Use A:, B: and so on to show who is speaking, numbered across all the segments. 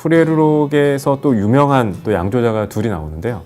A: 프레루록에서 또 유명한 또 양조자가 둘이 나오는데요.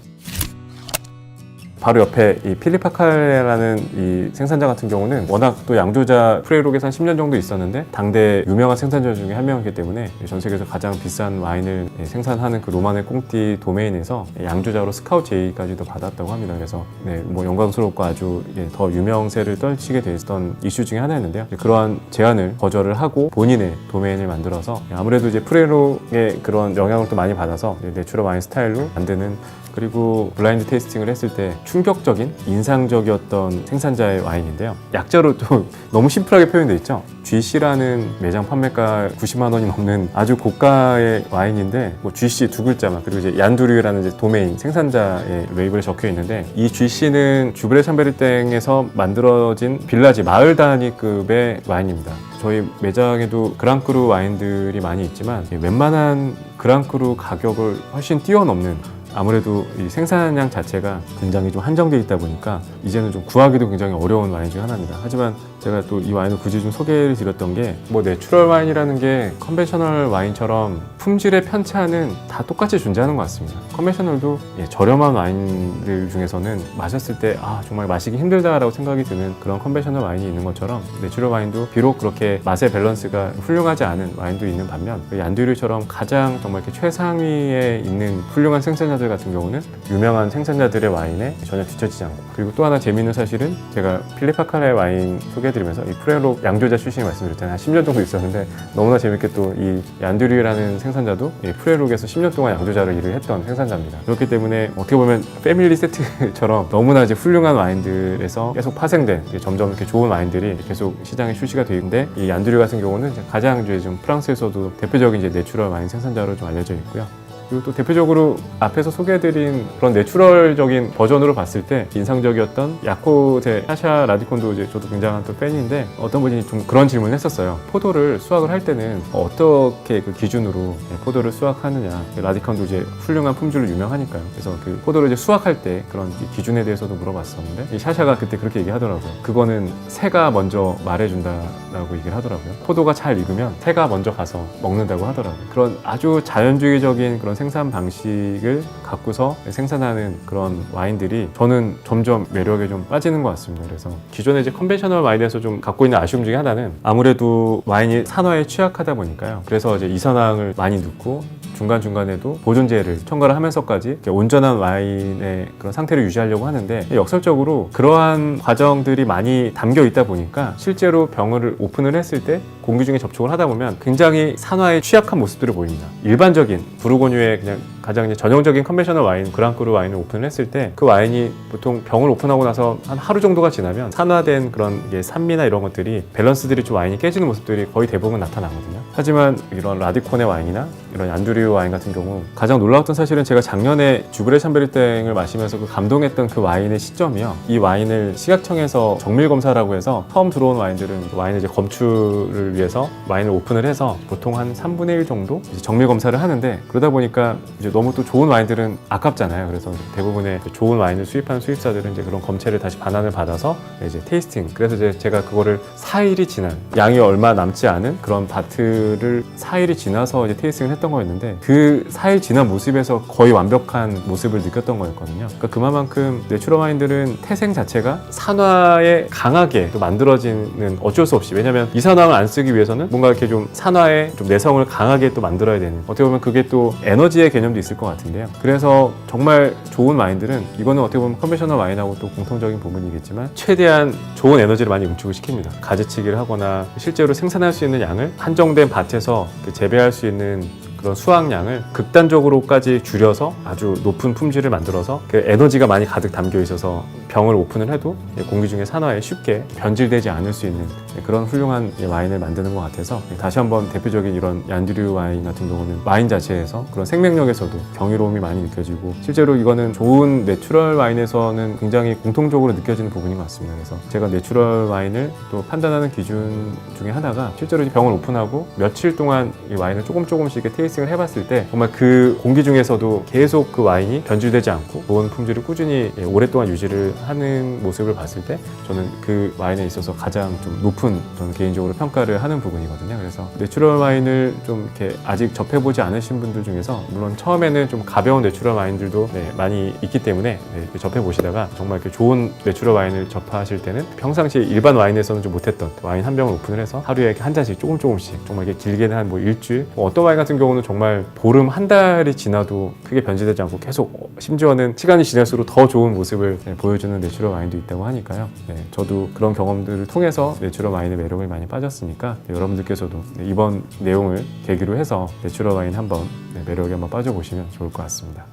A: 바로 옆에 이 필립 파칼레라는 이 생산자 같은 경우는 워낙 또 양조자 프레룩에서 한 10년 정도 있었는데 당대 유명한 생산자 중에 한 명이기 때문에 전 세계에서 가장 비싼 와인을 생산하는 그 로마네 꽁띠 도메인에서 양조자로 스카우트 제의까지도 받았다고 합니다. 그래서 뭐 영광스럽고 아주 더 유명세를 떨치게 됐던 이슈 중에 하나였는데요. 그러한 제안을 거절을 하고 본인의 도메인을 만들어서 아무래도 이제 프레룩의 그런 영향을 또 많이 받아서 내추럴 와인 스타일로 만드는, 그리고 블라인드 테이스팅을 했을 때 충격적인, 인상적이었던 생산자의 와인인데요. 약자로 또 너무 심플하게 표현되어 있죠. GC라는 매장 판매가 90만 원이 넘는 아주 고가의 와인인데, 뭐 GC 두 글자만, 그리고 이제 얀두류라는 이제 도메인 생산자의 레이블에 적혀 있는데, 이 GC는 주브레 샴베르땡에서 만들어진 빌라지 마을 단위급의 와인입니다. 저희 매장에도 그랑크루 와인들이 많이 있지만 웬만한 그랑크루 가격을 훨씬 뛰어넘는, 아무래도 이 생산량 자체가 굉장히 좀 한정되어 있다 보니까 이제는 좀 구하기도 굉장히 어려운 와인 중 하나입니다. 하지만 제가 또 이 와인을 굳이 좀 소개를 드렸던 게, 뭐 내추럴 와인이라는 게 컨벤셔널 와인처럼 품질의 편차는 다 똑같이 존재하는 것 같습니다. 컨벤셔널도 저렴한 와인들 중에서는 마셨을 때 정말 마시기 힘들다라고 생각이 드는 그런 컨벤셔널 와인이 있는 것처럼, 내추럴 와인도 비록 그렇게 맛의 밸런스가 훌륭하지 않은 와인도 있는 반면, 얀두류처럼 가장 정말 이렇게 최상위에 있는 훌륭한 생산자들 같은 경우는 유명한 생산자들의 와인에 전혀 뒤처지지 않고, 그리고 또 하나 재미있는 사실은, 제가 필립 파칼레 와인 소개해드리면서 이 프레룩 양조자 출신이 말씀드렸잖아요. 한 10년 정도 있었는데 너무나 재밌게 또 이 얀두류라는 생산자도 이 프레룩에서 10년 동안 양조자로 일을 했던 생산자입니다. 그렇기 때문에 어떻게 보면 패밀리 세트처럼 너무나 이제 훌륭한 와인들에서 계속 파생된, 점점 이렇게 좋은 와인들이 계속 시장에 출시가 되어 있는데, 이 얀두류 같은 경우는 가장 이제 좀 프랑스에서도 대표적인 이제 내추럴 와인 생산자로 좀 알려져 있고요. 그리고 또 대표적으로 앞에서 소개해드린 그런 내추럴적인 버전으로 봤을 때 인상적이었던 야코제 샤샤 라디콘도 이제 저도 굉장한 또 팬인데, 어떤 분이 좀 그런 질문을 했었어요. 포도를 수확을 할 때는 어떻게 그 기준으로 포도를 수확하느냐. 라디콘도 이제 훌륭한 품질로 유명하니까요. 그래서 그 포도를 이제 수확할 때 그런 기준에 대해서도 물어봤었는데, 이 샤샤가 그때 그렇게 얘기하더라고요. 그거는 새가 먼저 말해준다라고 얘기를 하더라고요. 포도가 잘 익으면 새가 먼저 가서 먹는다고 하더라고요. 그런 아주 자연주의적인 그런 생산 방식을 갖고서 생산하는 그런 와인들이 저는 점점 매력에 좀 빠지는 것 같습니다. 그래서 기존에 이제 컨벤셔널 와인에서 좀 갖고 있는 아쉬움 중에 하나는, 아무래도 와인이 산화에 취약하다 보니까요. 그래서 이제 이산화황을 많이 넣고 중간중간에도 보존제를 첨가를 하면서까지 온전한 와인의 그런 상태를 유지하려고 하는데, 역설적으로 그러한 과정들이 많이 담겨 있다 보니까 실제로 병을 오픈을 했을 때 공기 중에 접촉을 하다 보면 굉장히 산화에 취약한 모습들을 보입니다. 일반적인 부르고뉴의 그냥 가장 전형적인 컨벤셔널 와인, 그랑크루 와인을 오픈을 했을 때 그 와인이 보통 병을 오픈하고 나서 한 하루 정도가 지나면 산화된 그런 산미나 이런 것들이, 밸런스들이 좀 와인이 깨지는 모습들이 거의 대부분 나타나거든요. 하지만 이런 라디콘의 와인이나 이런 얀두류 와인 같은 경우, 가장 놀라웠던 사실은 제가 작년에 주브레 샴베르땡을 마시면서 그 감동했던 그 와인의 시점이요. 이 와인을 시각청에서 정밀 검사라고 해서 처음 들어온 와인들은 와인을 이제 검출을 위해서 와인을 오픈을 해서 보통 한 3분의 1 정도 이제 정밀 검사를 하는데, 그러다 보니까 이제 너무 또 좋은 와인들은 아깝잖아요. 그래서 대부분의 좋은 와인을 수입하는 수입사들은 이제 그런 검체를 다시 반환을 받아서 이제 테이스팅, 그래서 이제 제가 그거를 4일이 지난, 양이 얼마 남지 않은 그런 바트를 4일이 지나서 이제 테이스팅을 했던 거였는데, 그 4일 지난 모습에서 거의 완벽한 모습을 느꼈던 거였거든요. 그러니까 그만큼 내추럴 와인들은 태생 자체가 산화에 강하게 또 만들어지는, 어쩔 수 없이, 왜냐면 이산화황을 안 쓰기 위해서는 뭔가 이렇게 좀 산화에 좀 내성을 강하게 또 만들어야 되는, 어떻게 보면 그게 또 에너지의 개념도 있을 것 같은데요. 그래서 정말 좋은 와인들은, 이거는 어떻게 보면 컨벤셔널 와인하고 또 공통적인 부분이겠지만, 최대한 좋은 에너지를 많이 응축을 시킵니다. 가지치기를 하거나 실제로 생산할 수 있는 양을 한정된 밭에서 재배할 수 있는 그런 수확량을 극단적으로까지 줄여서 아주 높은 품질을 만들어서 그 에너지가 많이 가득 담겨 있어서 병을 오픈을 해도 공기 중에 산화에 쉽게 변질되지 않을 수 있는 그런 훌륭한 와인을 만드는 것 같아서, 다시 한번 대표적인 이런 얀두류 와인 같은 경우는 와인 자체에서 그런 생명력에서도 경이로움이 많이 느껴지고, 실제로 이거는 좋은 내추럴 와인에서는 굉장히 공통적으로 느껴지는 부분인 것 같습니다. 그래서 제가 내추럴 와인을 또 판단하는 기준 중에 하나가, 실제로 병을 오픈하고 며칠 동안 이 와인을 조금씩 테이스팅을 해봤을 때 정말 그 공기 중에서도 계속 그 와인이 변질되지 않고 좋은 품질을 꾸준히 오랫동안 유지를 하는 모습을 봤을 때, 저는 그 와인에 있어서 가장 좀 높은 높은 저는 개인적으로 평가를 하는 부분이거든요. 그래서 내추럴 와인을 좀 이렇게 아직 접해보지 않으신 분들 중에서 물론 처음에는 좀 가벼운 내추럴 와인들도 많이 있기 때문에 이렇게 접해보시다가 정말 이렇게 좋은 내추럴 와인을 접하실 때는 평상시에 일반 와인에서는 좀 못했던 와인 한 병을 오픈을 해서 하루에 한 잔씩 조금씩 정말 이렇게 길게는 한 뭐 일주일, 어떤 와인 같은 경우는 정말 보름 한 달이 지나도 크게 변질되지 않고 계속 심지어는 시간이 지날수록 더 좋은 모습을 보여주는 내추럴 와인도 있다고 하니까요. 저도 그런 경험들을 통해서 내추럴 와인의 매력을 많이 빠졌으니까 여러분들께서도 이번 내용을 계기로 해서 내추럴 와인 한번 매력에 한번 빠져보시면 좋을 것 같습니다.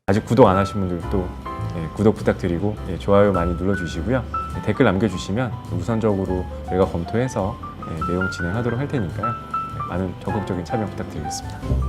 A: 아직 구독 안 하신 분들도 구독 부탁드리고 좋아요 많이 눌러주시고요. 댓글 남겨주시면 우선적으로 저희가 검토해서 내용 진행하도록 할 테니까요. 많은 적극적인 참여 부탁드리겠습니다.